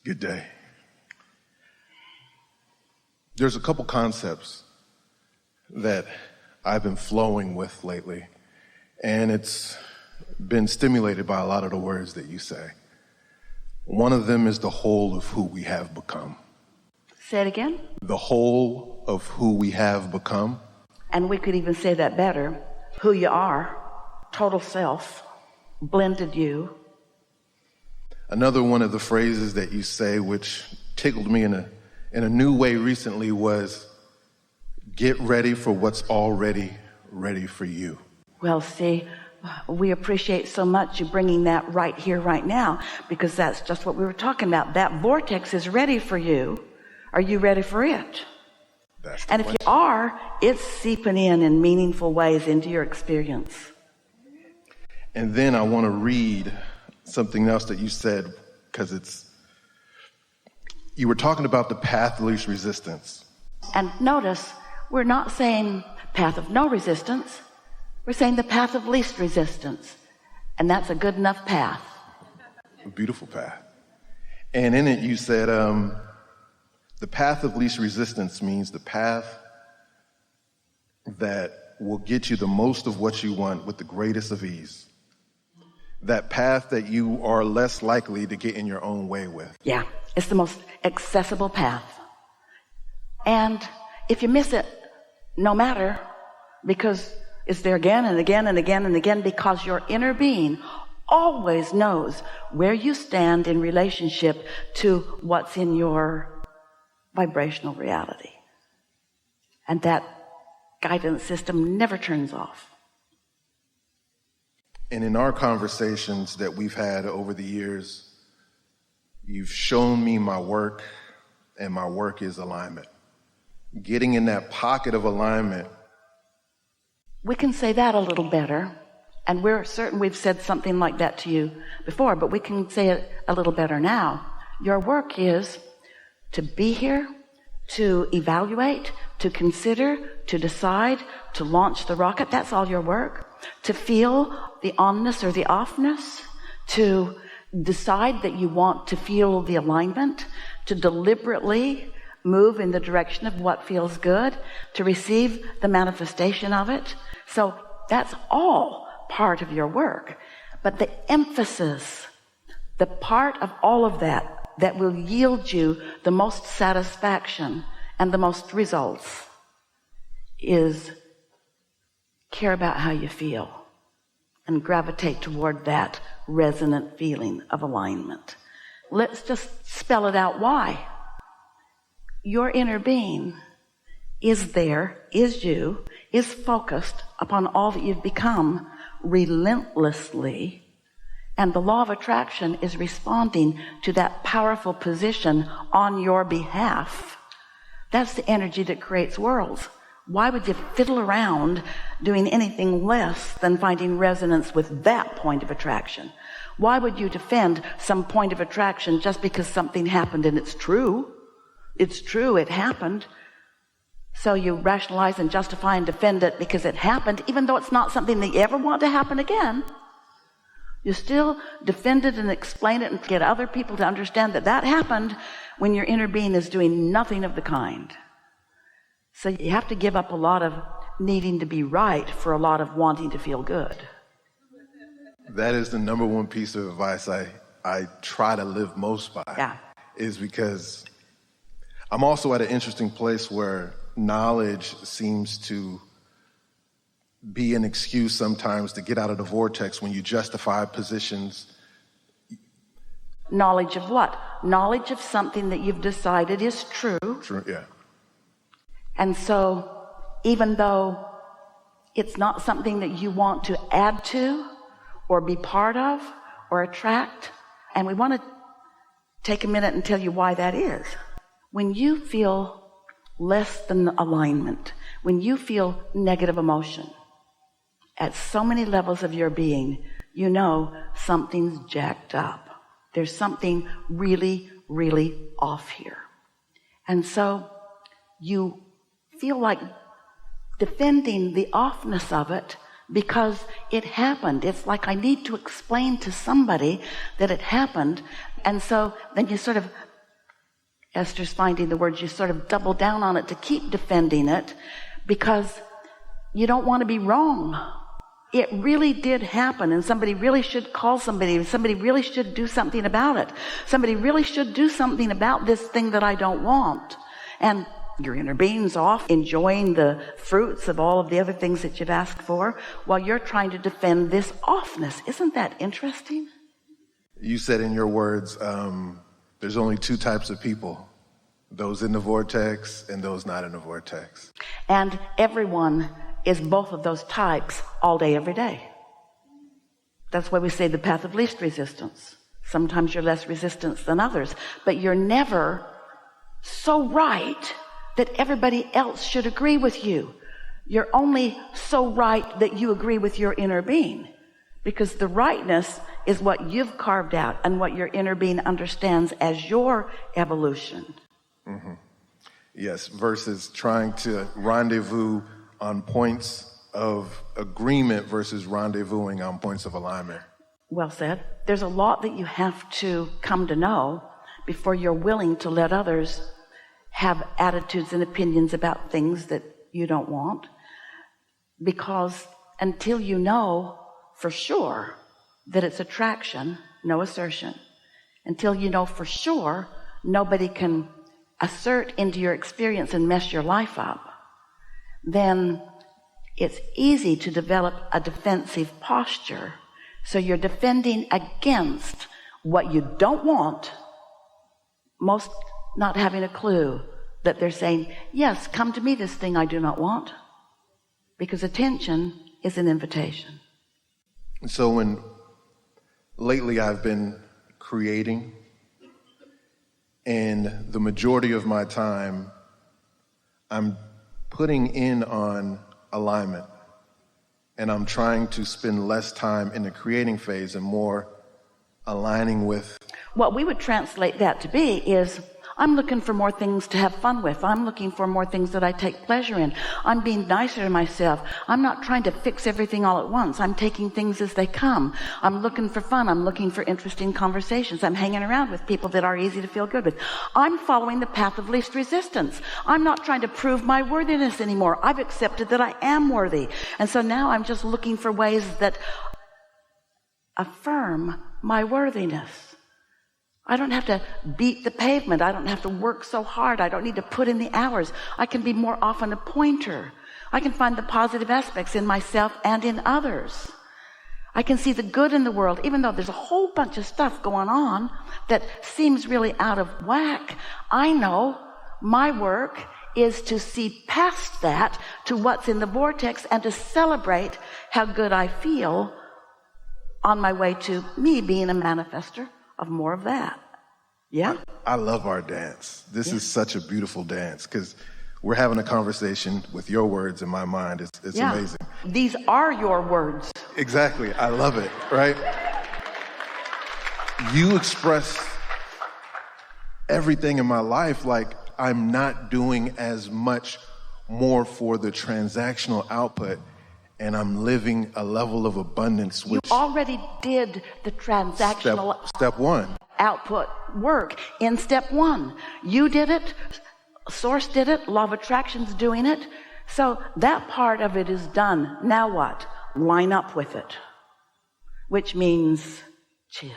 Good day. There's a couple concepts that I've been flowing with lately, and it's been stimulated by a lot of the words that you say. One of them is the whole of who we have become. Say it again. The whole of who we have become. And we could even say that better. Who you are, total self, blended you. Another one of the phrases that you say, which tickled me in a new way recently, was get ready for what's already ready for you. Well, see, we appreciate so much you bringing that right here, right now, because that's just what we were talking about. That vortex is ready for you. Are you ready for it? And if you are, it's seeping in meaningful ways into your experience. And then I want to read something else that you said, because you were talking about the path of least resistance. And notice, we're not saying path of no resistance. We're saying the path of least resistance. And that's a good enough path. A beautiful path. And in it you said, the path of least resistance means the path that will get you the most of what you want with the greatest of ease. That path that you are less likely to get in your own way with. Yeah, it's the most accessible path. And if you miss it, no matter, because it's there again and again and again and again, because your inner being always knows where you stand in relationship to what's in your vibrational reality. And that guidance system never turns off. And in our conversations that we've had over the years, you've shown me my work, and my work is alignment. Getting in that pocket of alignment. We can say that a little better, and we're certain we've said something like that to you before, but we can say it a little better now. Your work is to be here, to evaluate, to consider, to decide, to launch the rocket. That's all your work. To feel the onness or the offness, to decide that you want to feel the alignment, to deliberately move in the direction of what feels good, to receive the manifestation of it. So that's all part of your work. But the emphasis, the part of all of that will yield you the most satisfaction and the most results is care about how you feel and gravitate toward that resonant feeling of alignment. Let's just spell it out why. Your inner being is there, is you, is focused upon all that you've become relentlessly, and the law of attraction is responding to that powerful position on your behalf. That's the energy that creates worlds. Why would you fiddle around doing anything less than finding resonance with that point of attraction? Why would you defend some point of attraction just because something happened and it's true? It's true, it happened. So you rationalize and justify and defend it because it happened, even though it's not something that you ever want to happen again. You still defend it and explain it and get other people to understand that that happened when your inner being is doing nothing of the kind. So you have to give up a lot of needing to be right for a lot of wanting to feel good. That is the number one piece of advice I try to live most by. Yeah. Is because I'm also at an interesting place where knowledge seems to be an excuse sometimes to get out of the vortex when you justify positions. Knowledge of what? Knowledge of something that you've decided is true. True, yeah. And so even though it's not something that you want to add to or be part of or attract, and we want to take a minute and tell you why that is. When you feel less than alignment, when you feel negative emotion at so many levels of your being, you know something's jacked up. There's something really, really off here. And so you feel like defending the offness of it because it happened. It's like I need to explain to somebody that it happened. And so then you sort of Esther's finding the words. You sort of double down on it to keep defending it because you don't want to be wrong. It really did happen, and somebody really should call somebody. Somebody really should do something about it. Somebody really should do something about this thing that I don't want. And your inner being's off enjoying the fruits of all of the other things that you've asked for while you're trying to defend this offness. Isn't that interesting? You said in your words, there's only two types of people, those in the vortex and those not in the vortex. And everyone is both of those types all day, every day. That's why we say the path of least resistance. Sometimes you're less resistance than others, but you're never so right that everybody else should agree with you. You're only so right that you agree with your inner being, because the rightness is what you've carved out and what your inner being understands as your evolution. Mm-hmm. Yes, versus trying to rendezvous on points of agreement versus rendezvousing on points of alignment. Well said. There's a lot that you have to come to know before you're willing to let others have attitudes and opinions about things that you don't want. Because until you know for sure that it's attraction, no assertion. Until you know for sure nobody can assert into your experience and mess your life up, then it's easy to develop a defensive posture. So you're defending against what you don't want, most not having a clue that they're saying, yes, come to me, this thing I do not want. Because attention is an invitation. So when lately I've been creating, and the majority of my time I'm putting in on alignment, and I'm trying to spend less time in the creating phase and more aligning with. What we would translate that to be is, I'm looking for more things to have fun with. I'm looking for more things that I take pleasure in. I'm being nicer to myself. I'm not trying to fix everything all at once. I'm taking things as they come. I'm looking for fun. I'm looking for interesting conversations. I'm hanging around with people that are easy to feel good with. I'm following the path of least resistance. I'm not trying to prove my worthiness anymore. I've accepted that I am worthy. And so now I'm just looking for ways that affirm my worthiness. I don't have to beat the pavement. I don't have to work so hard. I don't need to put in the hours. I can be more often a pointer. I can find the positive aspects in myself and in others. I can see the good in the world, even though there's a whole bunch of stuff going on that seems really out of whack. I know my work is to see past that to what's in the vortex and to celebrate how good I feel on my way to me being a manifester of more of that. Yeah. I love our dance. This is such a beautiful dance because we're having a conversation with your words in my mind. It's amazing. These are your words. Exactly. I love it, right? You express everything in my life like I'm not doing as much more for the transactional output, and I'm living a level of abundance which you already did the transactional step one output work in step one. You did it, Source did it, Law of Attraction's doing it. So that part of it is done. Now what? Line up with it, which means chill.